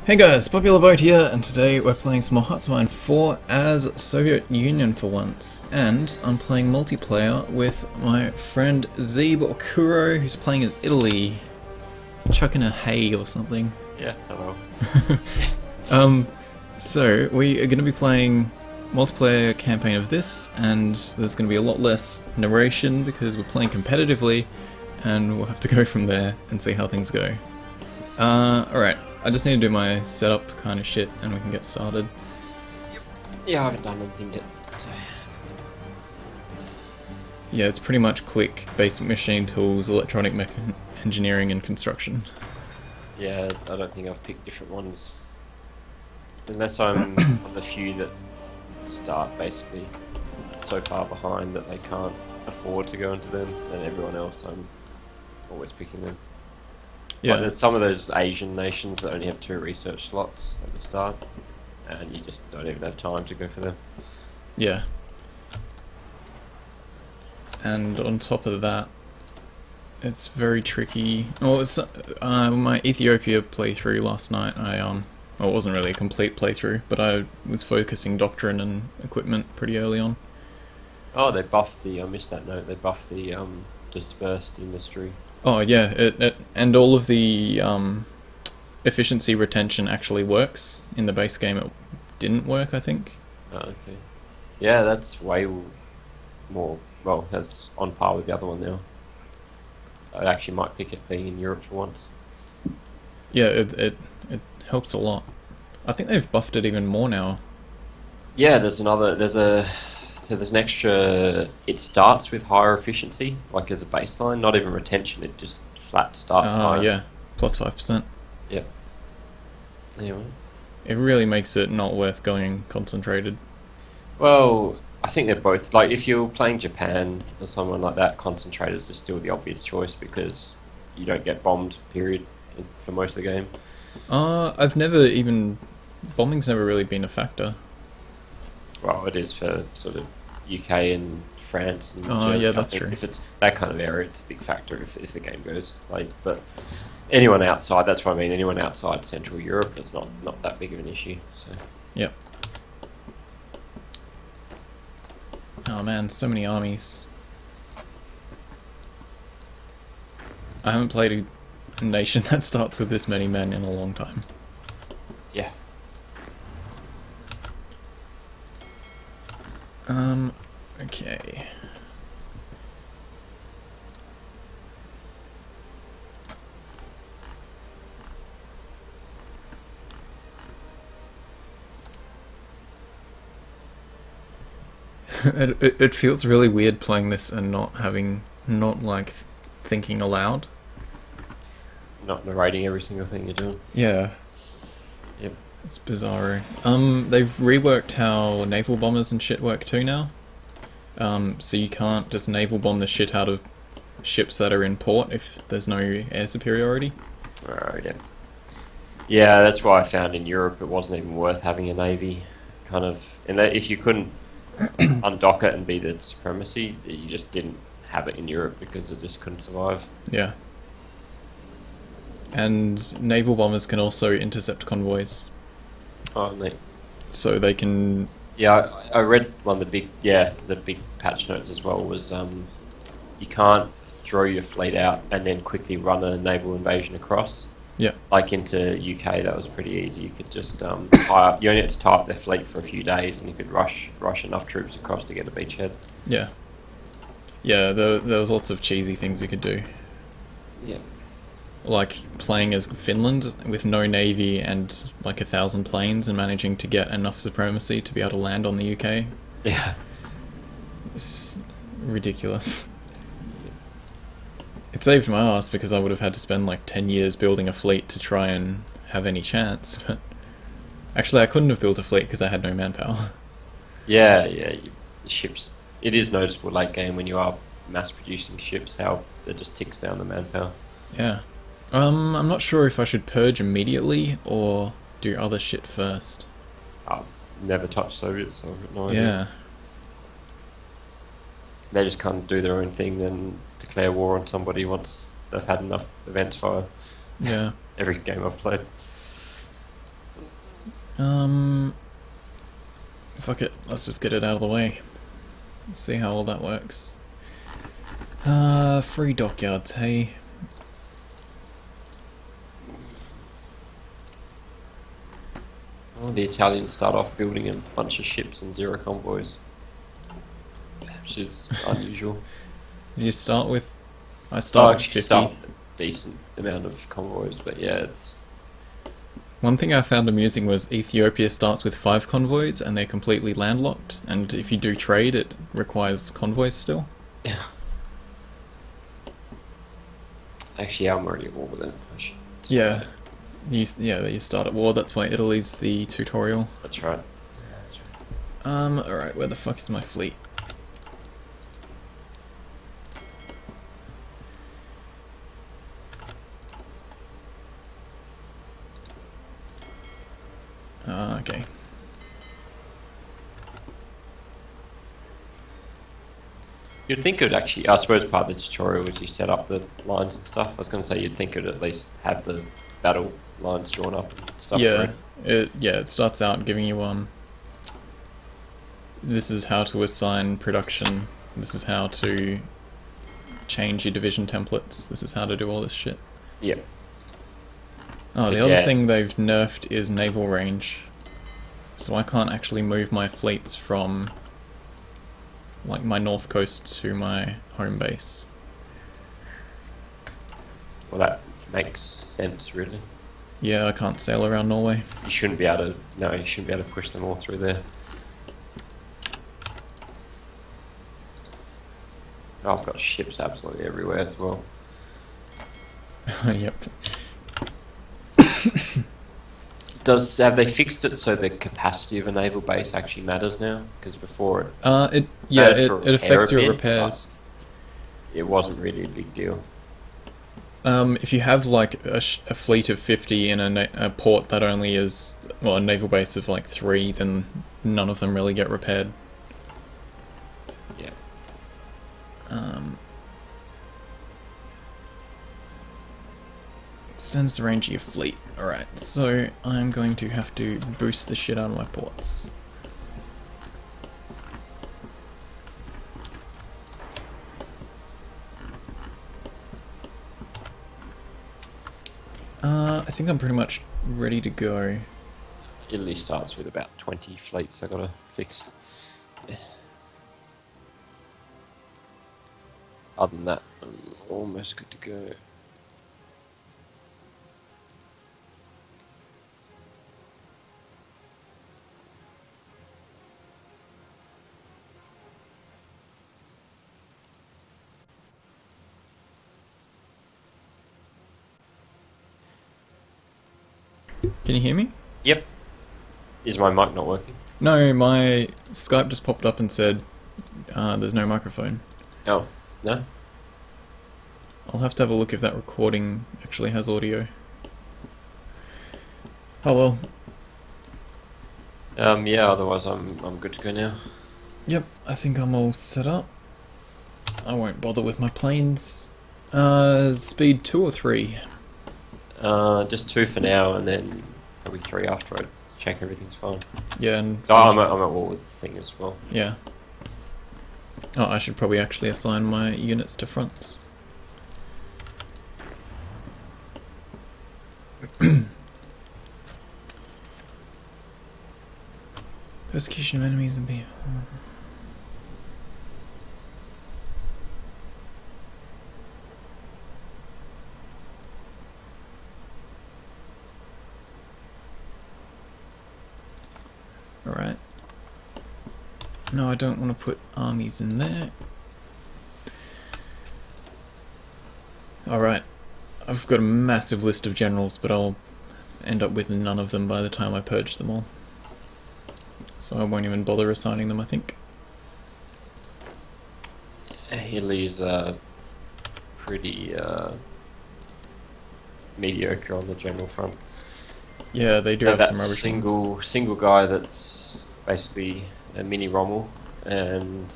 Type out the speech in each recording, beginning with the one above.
Hey guys, Popular Boat here, and today we're playing some more Hearts of Iron 4 as Soviet Union for once. And I'm playing multiplayer with my friend Zeeb or Kuro, who's playing as Italy, chucking a hay or something. Yeah, hello. So we are going to be playing multiplayer campaign of this, and there's going to be a lot less narration because we're playing competitively, and we'll have to go from there and see how things go. Alright. I just need to do my setup kind of shit and we can get started. Yeah, I haven't done anything yet, so... Yeah, it's pretty much click, basic machine tools, electronic engineering and construction. Yeah, I don't think I've picked different ones. Unless I'm on the few that start basically so far behind that they can't afford to go into them, and everyone else I'm always picking them. Yeah. Like there's some of those Asian nations that only have 2 research slots at the start, and you just don't even have time to go for them. Yeah. And on top of that, it's very tricky. Well, it's my Ethiopia playthrough last night. Well, it wasn't really a complete playthrough, but I was focusing doctrine and equipment pretty early on. Oh, they buffed the. I missed that note. They buffed the dispersed industry. Oh yeah, and all of the efficiency retention actually works. In the base game it didn't work, I think. Oh, okay. Yeah, that's way more, well, that's on par with the other one now. I actually might pick it being in Europe for once. Yeah, it helps a lot. I think they've buffed it even more now. Yeah, there's an extra, it starts with higher efficiency, like as a baseline, not even retention, it just flat starts higher. Yeah, plus 5%. Yep. Anyway. It really makes it not worth going concentrated. Well, I think they're both, like if you're playing Japan or someone like that, concentrators are still the obvious choice because you don't get bombed, period, for most of the game. I've never even, bombing's never really been a factor. Well, it is for sort of UK and France and Germany. Yeah, that's true. If it's that kind of area, it's a big factor if the game goes late. But anyone outside, that's what I mean, anyone outside Central Europe, it's not that big of an issue. So. Yep. Oh man, so many armies. I haven't played a nation that starts with this many men in a long time. Yeah. Okay. It feels really weird playing this and not like thinking aloud. Not narrating every single thing you're doing. Yeah. Yep. It's bizarre. They've reworked how naval bombers and shit work too now. So you can't just naval bomb the shit out of ships that are in port if there's no air superiority. Alright, yeah. Yeah, that's why I found in Europe it wasn't even worth having a navy, kind of. And that if you couldn't undock it and be the supremacy, you just didn't have it in Europe because it just couldn't survive. Yeah. And naval bombers can also intercept convoys. Oh, neat. So they can... Yeah, I read one of the big patch notes as well was you can't throw your fleet out and then quickly run a naval invasion across. Yeah. Like into UK, that was pretty easy. You could just you only had to tie up their fleet for a few days, and you could rush enough troops across to get a beachhead. Yeah. Yeah, there was lots of cheesy things you could do. Yeah. Like playing as Finland with no navy and like 1,000 planes and managing to get enough supremacy to be able to land on the UK. Yeah. It's ridiculous. It saved my ass because I would have had to spend like 10 years building a fleet to try and have any chance, but actually I couldn't have built a fleet because I had no manpower. Yeah, the ships, it is noticeable late game when you are mass producing ships how it just ticks down the manpower. Yeah. I'm not sure if I should purge immediately or do other shit first. I've never touched Soviets, so I've got no idea. Yeah. They just can't do their own thing and declare war on somebody once they've had enough events fire. Yeah. Every game I've played. Fuck it, let's just get it out of the way. See how all that works. Free dockyards, hey. Well, the Italians start off building a bunch of ships and 0 convoys, which is unusual. Did you start with... I Oh, start with actually 50. start with a decent amount of convoys, but yeah, it's... One thing I found amusing was Ethiopia starts with 5 convoys and they're completely landlocked, and if you do trade it requires convoys still. Actually, I'm already at war with them. I should Yeah. You start at war, that's why Italy's the tutorial. That's right. Alright, where the fuck is my fleet? Okay. You'd think it would actually, I suppose part of the tutorial was you set up the lines and stuff. I was going to say you'd think it would at least have the battle lines drawn up and stuff. Yeah, it starts out giving you this is how to assign production, this is how to change your division templates, this is how to do all this shit. Yeah. Oh, the other thing they've nerfed is naval range. So I can't actually move my fleets from like my north coast to my home base. Well, that makes sense, really. Yeah, I can't sail around Norway. You shouldn't be able to, no, you shouldn't be able to push them all through there. Oh, I've got ships absolutely everywhere as well. Yep. Have they fixed it so the capacity of a naval base actually matters now? Because before it it affects your repairs. It wasn't really a big deal. If you have like a fleet of 50 in a port that only is, well, a naval base of like 3, then none of them really get repaired. Yeah. Extends the range of your fleet. Alright, so I'm going to have to boost the shit out of my ports. I think I'm pretty much ready to go. Italy starts with about 20 fleets I gotta fix. Other than that, I'm almost good to go. Can you hear me? Yep. Is my mic not working? No, my Skype just popped up and said there's no microphone. Oh, no? I'll have to have a look if that recording actually has audio. Oh well. Yeah, otherwise I'm good to go now. Yep, I think I'm all set up. I won't bother with my planes. Speed 2 or 3? Just 2 for now, and then probably 3 after I check everything's fine. Yeah, and So I'm at war with the thing as well. yeah. Oh, I should probably actually assign my units to fronts. Persecution of enemies and people. Alright. No, I don't want to put armies in there. Alright. I've got a massive list of generals, but I'll end up with none of them by the time I purge them all. So I won't even bother assigning them, I think. Italy's pretty mediocre on the general front. Yeah, they do have some that rubbish ones. single guy that's basically a mini Rommel, and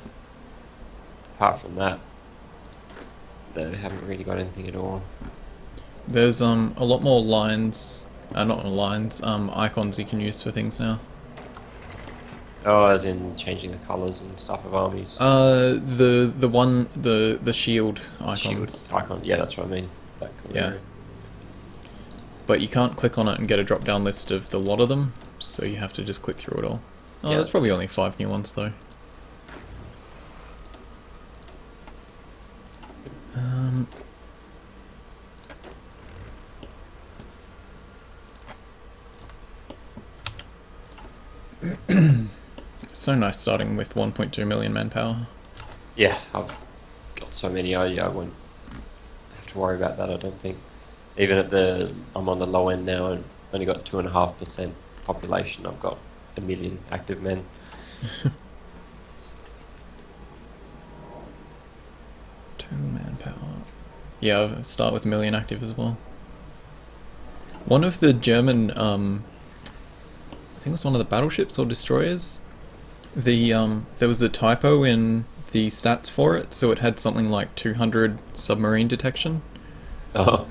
apart from that, they haven't really got anything at all. There's a lot more lines Not lines, icons you can use for things now. Oh, as in changing the colours and stuff of armies. The shield icons. Shield icon. Yeah, that's what I mean. That kind of Yeah. area. But you can't click on it and get a drop-down list of the lot of them, so you have to just click through it all. Oh, Yeah, there's probably only 5 new ones though. So nice starting with 1.2 million manpower. Yeah, I've got so many. I won't have to worry about that. I don't think. Even at I'm on the low end now and only got 2.5% population. I've got 1 million active men. 2 manpower. Yeah, I'll start with 1 million active as well. One of the German, I think it was one of the battleships or destroyers. There was a typo in the stats for it, so it had something like 200 submarine detection Oh,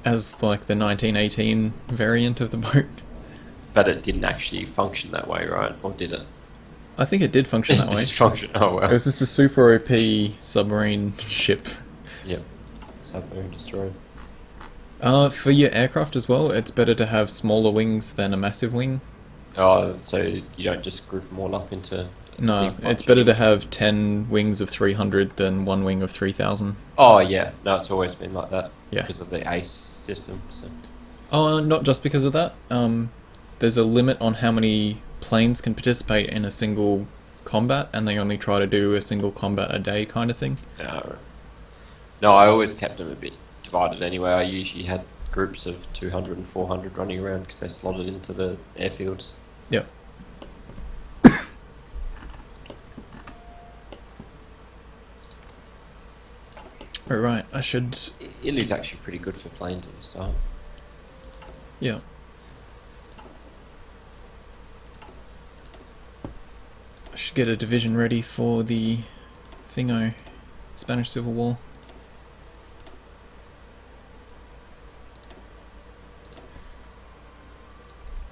as like the 1918 variant of the boat. but it didn't actually function that way, right? Or did it? I think it did function that It way. did function. Oh It well. was just a super OP submarine ship. Yep. Submarine destroyer. For your aircraft as well, it's better to have smaller wings than a massive wing. Oh, so you don't just group them all up into. No, big bunch it's better of- to have 10 wings of 300 than 1 wing of 3000. Oh yeah, no, it's always been like that. Yeah. Because of the ACE system. So. Oh, not just because of that. There's a limit on how many planes can participate in a single combat, and they only try to do a single combat a day kind of thing. No, I always kept them a bit divided anyway. I usually had groups of 200 and 400 running around because they're slotted into the airfields. Yep. Alright, I should... Italy's actually pretty good for planes at the start. Yeah. I should get a division ready for the thingo, Spanish Civil War.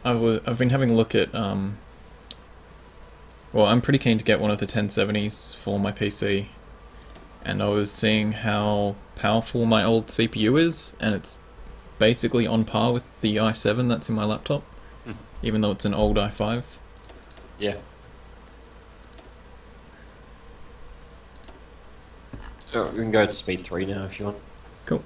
I've been having a look at, well, I'm pretty keen to get one of the 1070s for my PC, and I was seeing how powerful my old CPU is, and it's basically on par with the i7 that's in my laptop, even though it's an old i5. Yeah. Oh, we can go to speed 3 now if you want. Cool.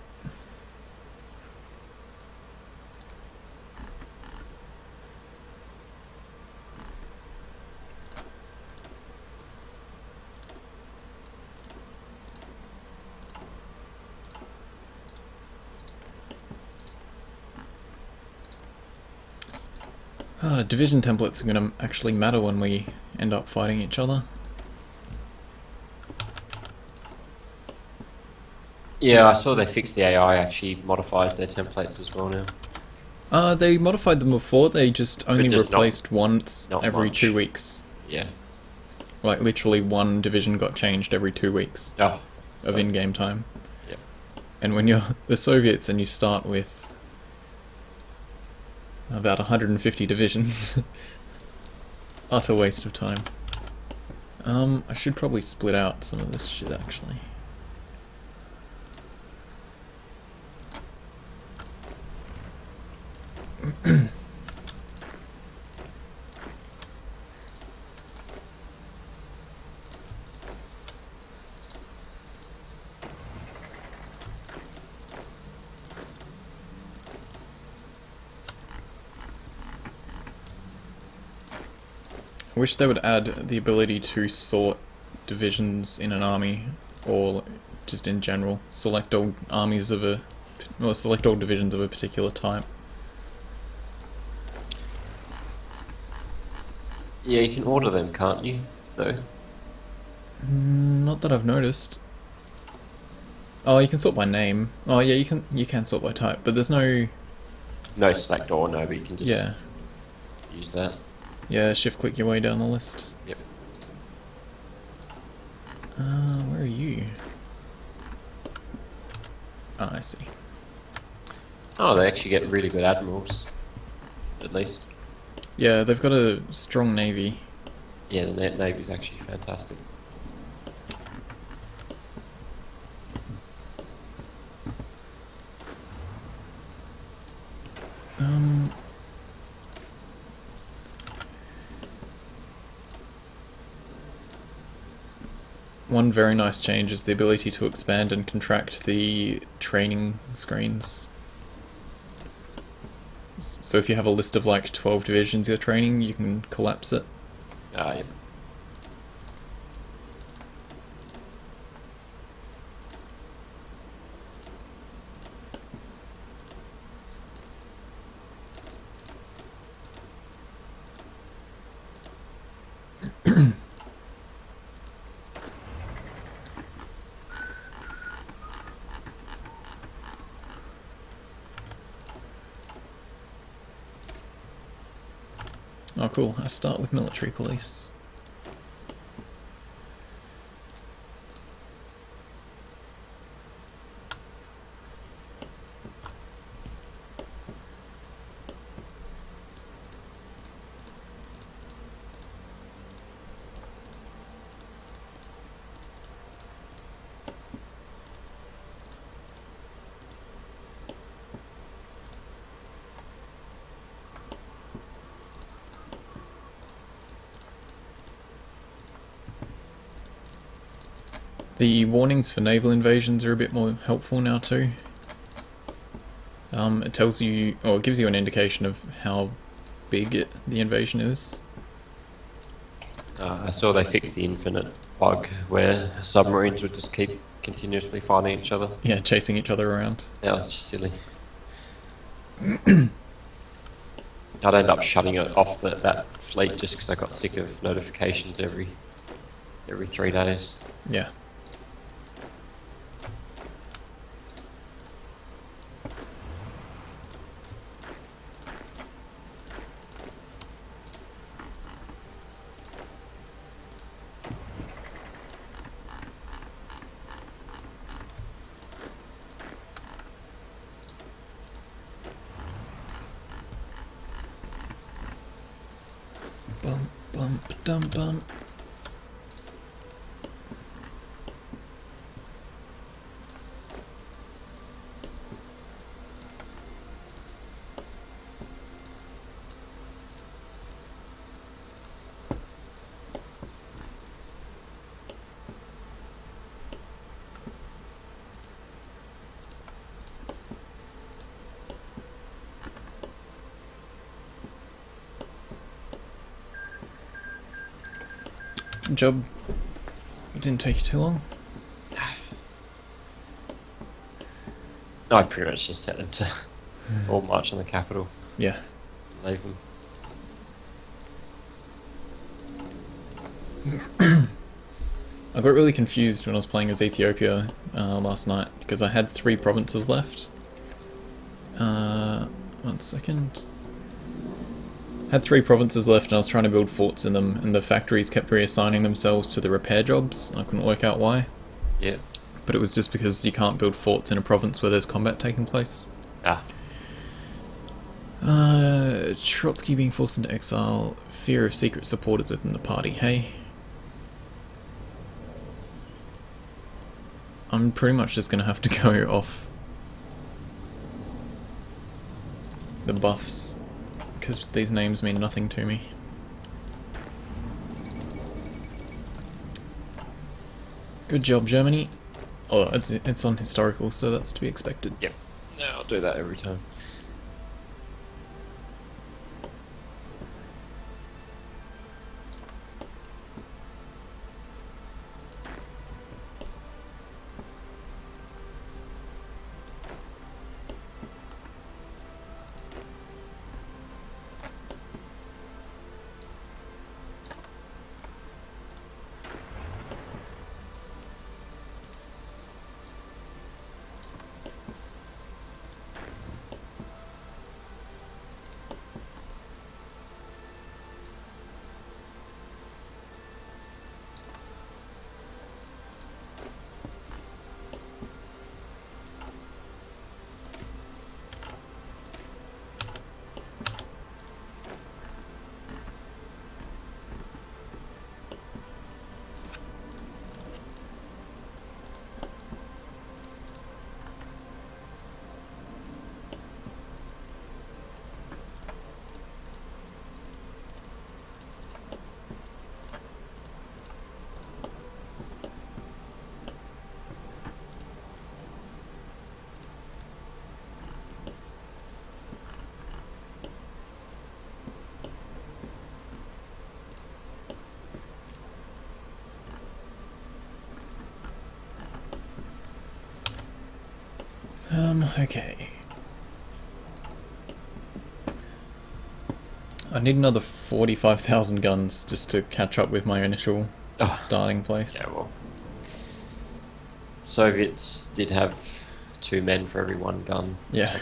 Division templates are going to actually matter when we end up fighting each other. Yeah, I saw they fixed the AI actually modifies their templates as well now. They modified them before, they just only just replaced once not every much. 2 weeks. Yeah. Like literally one division got changed every 2 weeks Oh. of in-game time. Yep. And when you're the Soviets and you start with about 150 divisions, utter waste of time. I should probably split out some of this shit actually. I wish they would add the ability to sort divisions in an army, or just in general, select all armies of a, or select all divisions of a particular type. Yeah, you can order them, can't you? Though. Not that I've noticed. Oh, you can sort by name. Oh yeah, you can sort by type, but there's no... No select all, no, but you can just Yeah, use that. yeah, shift click your way down the list. Yep. Where are you? Ah, I see. Oh, they actually get really good admirals, at least. Yeah, they've got a strong navy. Yeah, the navy's actually fantastic. One very nice change is the ability to expand and contract the training screens. So if you have a list of like 12 divisions you're training, you can collapse it. Yep. Oh cool, I start with military police. The warnings for naval invasions are a bit more helpful now too. It tells you, or it gives you an indication of how big the invasion is. I saw they fixed the infinite bug where submarines would just keep continuously fighting each other. Yeah, chasing each other around. That was just silly. I'd end up shutting it off that fleet just because I got sick of notifications every 3 days. Yeah. Bump, bump, dum bump. Job didn't take you too long. I pretty much just set them to all march on the capital. Yeah. Leave them. I got really confused when I was playing as Ethiopia last night because I had 3 provinces left. 1 second. Had 3 provinces left and I was trying to build forts in them, and the factories kept reassigning themselves to the repair jobs. I couldn't work out why. Yeah. But it was just because you can't build forts in a province where there's combat taking place. Ah. Trotsky being forced into exile. Fear of secret supporters within the party. Hey. I'm pretty much just going to have to go off the buffs, because these names mean nothing to me. Good job, Germany. Oh, it's on historical, so that's to be expected. Yep. Yeah, I'll do that every time. Okay. I need another 45,000 guns just to catch up with my initial starting place. Yeah, well, Soviets did have 2 men for every 1 gun. Yeah.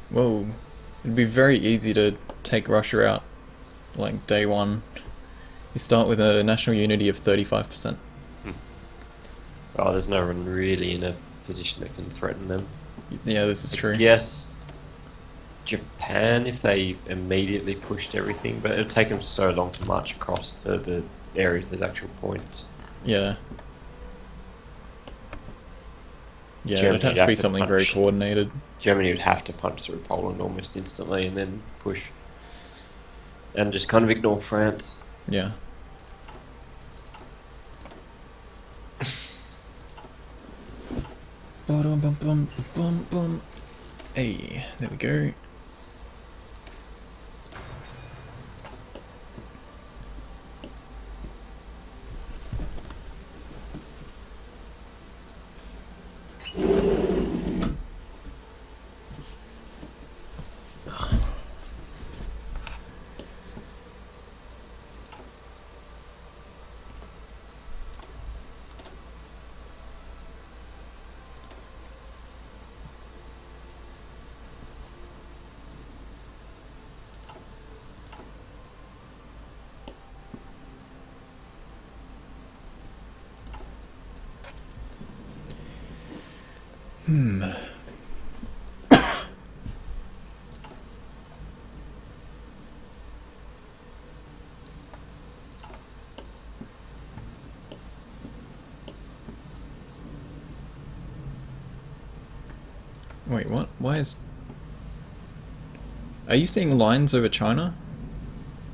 Whoa. It'd be very easy to take Russia out, like, day one. You start with a national unity of 35%. Oh, there's no one really in a position that can threaten them. Yeah, this is true. Yes, Japan, if they immediately pushed everything, but it would take them so long to march across to the areas there's actual points. Yeah. Yeah, Germany it'd have would to be have to something very punch. coordinated. Germany would have to punch through Poland almost instantly and then push. And just kind of ignore France. Yeah. Bum bum bum bum bum. Hey, there we go. Wait, what? Why is... Are you seeing lines over China?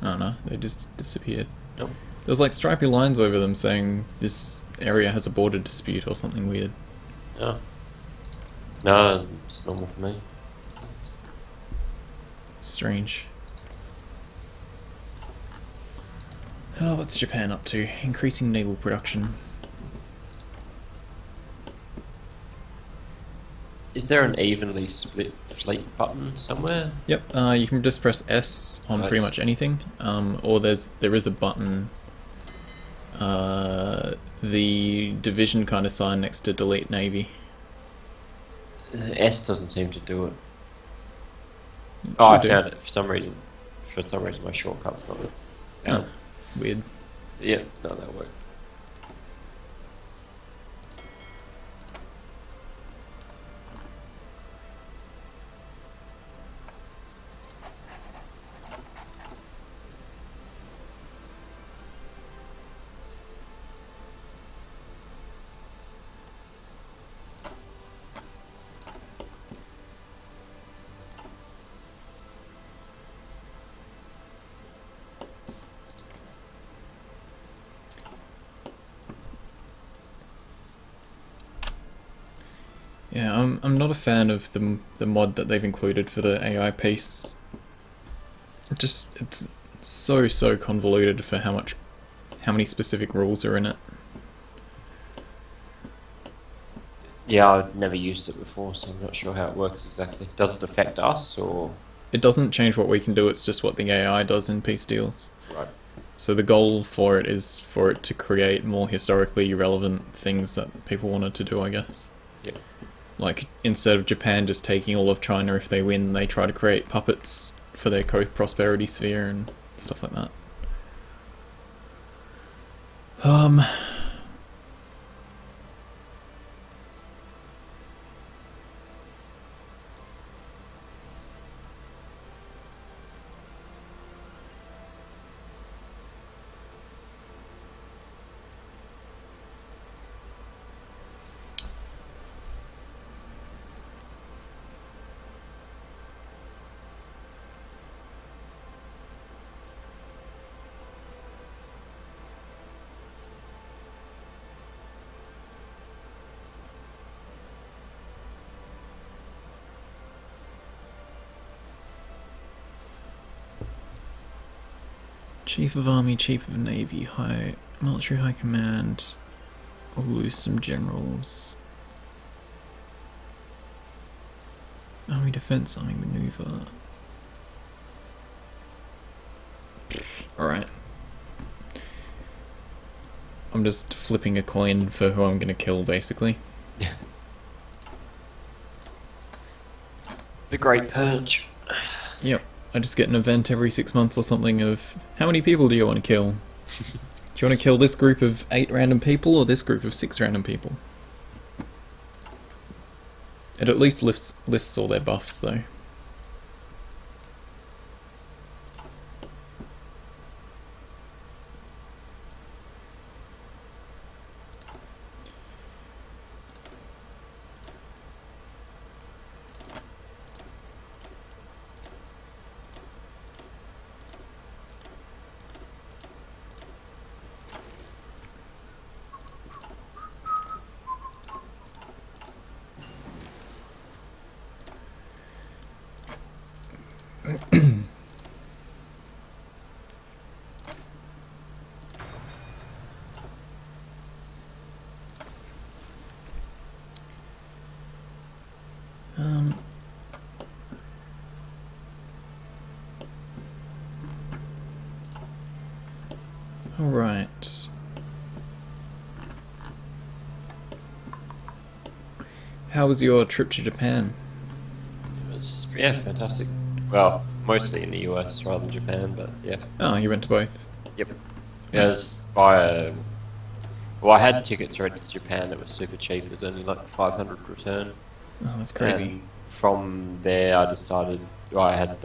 Oh no, they just disappeared. Nope. There's like stripy lines over them saying this area has a border dispute or something weird. Oh. No, it's normal for me. Strange. Oh, what's Japan up to? Increasing naval production. Is there an evenly split fleet button somewhere? Yep, you can just press S on pretty much anything, or there is a button, the division kind of sign next to delete navy. S doesn't seem to do it. Oh, I Should do. found it for some reason. For some reason, my shortcut's not it. Oh, weird. Yeah, no, that worked. Yeah, I'm not a fan of the mod that they've included for the AI piece. It's so convoluted for how many specific rules are in it. Yeah, I've never used it before, so I'm not sure how it works exactly. Does it affect us, or...? It doesn't change what we can do, it's just what the AI does in peace deals. Right. So the goal for it is for it to create more historically relevant things that people wanted to do, I guess. Yeah. Like, instead of Japan just taking all of China if they win, they try to create puppets for their prosperity sphere and stuff like that. Chief of Army, Chief of Navy, High Military High Command. I'll lose some generals. Army Defense, Army Maneuver. Alright. I'm just flipping a coin for who I'm gonna kill, basically. The Great Purge. Yep. I just get an event every 6 months or something of how many people do you want to kill? Do you want to kill this group of 8 random people or this group of 6 random people? It at least lists all their buffs though. Alright. How was your trip to Japan? It was, yeah, fantastic. Well, mostly in the US rather than Japan, but yeah. Oh, you went to both? Yep. Yeah, it was via... Well, I had tickets already to Japan that was super cheap. It was only like 500 return. Oh, that's crazy. And from there, I decided... Well, I have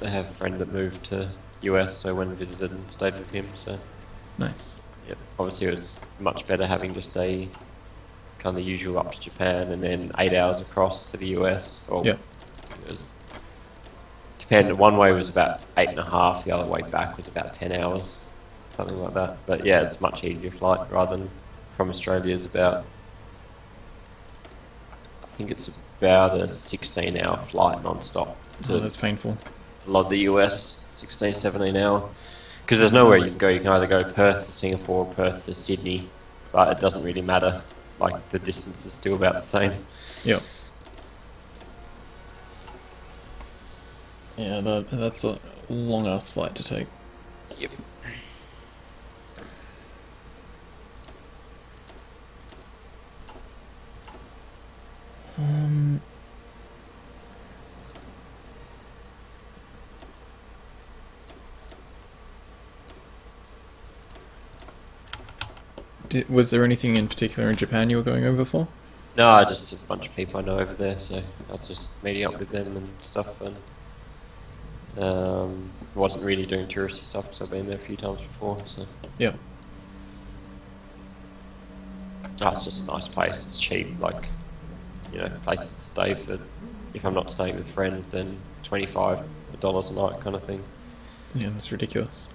a friend that moved to US, so I went and visited and stayed with him, so... Nice. Yep. Obviously, it was much better having just a kind of the usual up to Japan and then 8 hours across to the US. Or yep. It was one way was about 8.5, the other way back was about 10 hours, something like that. But yeah, it's a much easier flight rather than from Australia. Is about, I think it's about a 16-hour flight non-stop. Oh, that's painful. A lot of the US, 16, 17 hour. Because there's nowhere you can go. You can either go Perth to Singapore or Perth to Sydney, but it doesn't really matter. Like, the distance is still about the same. Yep. Yeah, that's a long-ass flight to take. Yep. Was there anything in particular in Japan you were going over for? No, just a bunch of people I know over there, so I was just meeting up with them and stuff, and wasn't really doing touristy stuff because I've been there a few times before, so... Yeah. Oh, it's just a nice place, it's cheap, like, you know, places to stay for, if I'm not staying with friends, then $25 a night kind of thing. Yeah, that's ridiculous.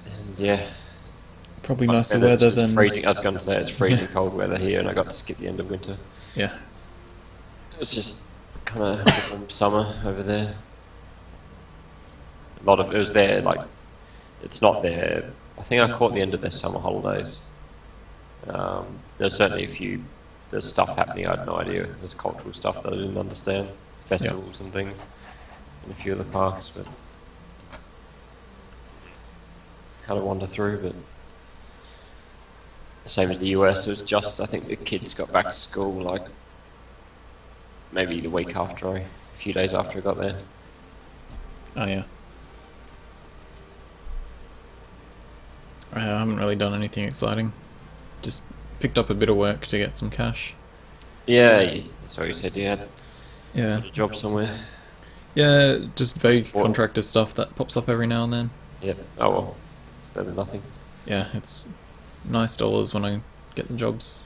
And yeah. Probably nicer weather than... freezing. I was going to say it's freezing cold weather here, and I got to skip the end of winter. Yeah. It's just kind of summer over there. A lot of it was there, like, it's not there. I think I caught the end of their summer holidays. There's certainly a few, there's stuff happening I had no idea. There's cultural stuff that I didn't understand, festivals and things, in a few of the parks, but kind of wander through, but same as the US, it was just, I think the kids got back to school like maybe the week after a few days after I got there. Oh yeah. I haven't really done anything exciting. Just picked up a bit of work to get some cash. Yeah, that's what you said you had. Yeah. A job somewhere. Yeah, just vague contractor stuff that pops up every now and then. Yeah. Oh well, it's better than nothing. Yeah, it's nice dollars when I get the jobs.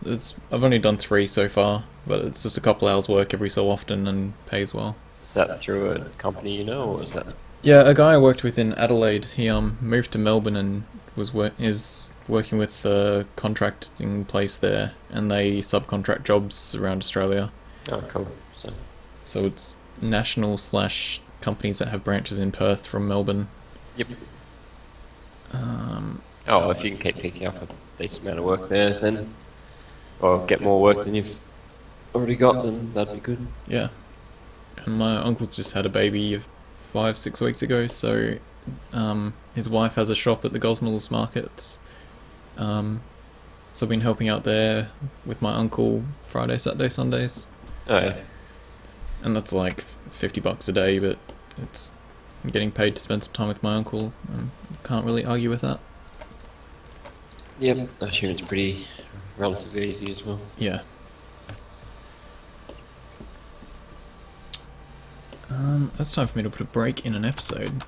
I've only done 3 so far, but it's just a couple hours work every so often and pays well. Is that through a company you know, or is that? Yeah, a guy I worked with in Adelaide. He moved to Melbourne and is working with a contracting place there, and they subcontract jobs around Australia. Oh, cool. So it's national / companies that have branches in Perth from Melbourne. Yep. If you can keep picking up a decent amount of work there, then, or get more work than you've already got, then that'd be good. Yeah. And my uncle's just had a baby 5-6 weeks ago, so his wife has a shop at the Gosnells markets. So I've been helping out there with my uncle Friday, Saturday, Sundays. Oh yeah. And that's like $50 a day, but I'm getting paid to spend some time with my uncle. Can't really argue with that. Yep. I assume it's pretty relatively easy as well. Yeah. That's time for me to put a break in an episode.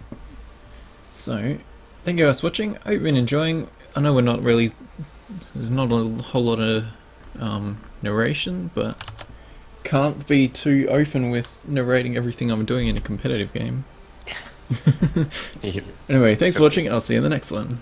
So, thank you guys for watching. I hope you've been enjoying. I know there's not a whole lot of narration, but can't be too open with narrating everything I'm doing in a competitive game. Yep. Anyway, thanks for watching. I'll see you in the next one.